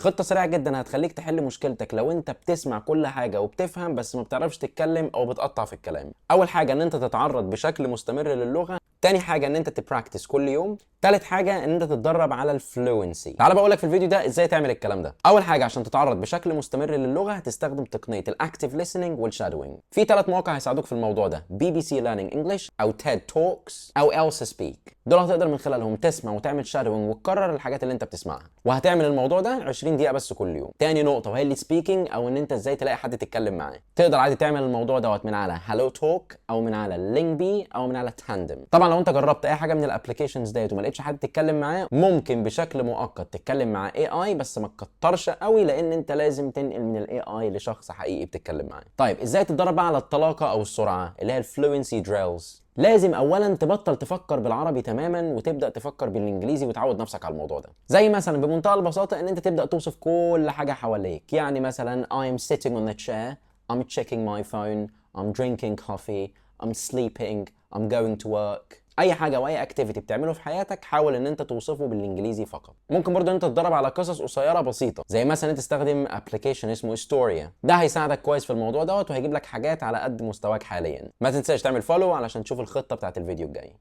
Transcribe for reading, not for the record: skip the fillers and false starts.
خطة سريعة جدا هتخليك تحل مشكلتك لو انت بتسمع كل حاجة وبتفهم بس ما بتعرفش تتكلم او بتقطع في الكلام. اول حاجة ان انت تتعرض بشكل مستمر للغة، تاني حاجة ان انت تبراكتس كل يوم، تالت حاجة ان انت تتدرب على الفلوينسي. تعال بقولك في الفيديو ده ازاي تعمل الكلام ده. اول حاجة عشان تتعرض بشكل مستمر للغة هتستخدم تقنية الاكتيف listening والشادوينج. في 3 مواقع هيساعدوك في الموضوع ده، BBC Learning English او TED Talks او Elsa Speak. دول هتقدر من خلالهم تسمع وتعمل شادوينج وتكرر الحاجات اللي انت بتسمعها، وهتعمل الموضوع ده 20 دقيقة بس كل يوم. تاني نقطة وهي السبيكينج او ان انت ازاي تلاقي حد تتكلم معاه. تقدر عادي تعمل الموضوع دوت من على هالو توك او من على لينكبي او من على تاندم. طبعا لو انت جربت اي حاجة من الابلكيشنز ديت وما لقيتش حد تتكلم معاه، ممكن بشكل مؤقت تتكلم مع AI، بس ما تكترش قوي لان انت لازم تنقل من الاي اي لشخص حقيقي بتتكلم معاه. طيب ازاي تتدرب بقى على الطلاقة او السرعة اللي هي الفلوينسي دريلز؟ لازم اولا تبطل تفكر بالعربي تماما وتبدا تفكر بالانجليزي وتعود نفسك على الموضوع ده. زي مثلا بمنتهى البساطه ان انت تبدا توصف كل حاجه حواليك، يعني مثلا I'm sitting on the chair, I'm checking my phone, I'm drinking coffee, I'm sleeping, I'm going to work. اي حاجه واي اكتيفيتي بتعمله في حياتك حاول ان انت توصفه بالانجليزي فقط. ممكن برضه ان انت تتدرب على قصص قصيره بسيطه، زي مثلا انت تستخدم ابلكيشن اسمه استوريا، ده هيساعدك كويس في الموضوع دوت وهيجيب لك حاجات على قد مستواك حاليا. ما تنساش تعمل فولو علشان تشوف الخطه بتاعت الفيديو الجاي.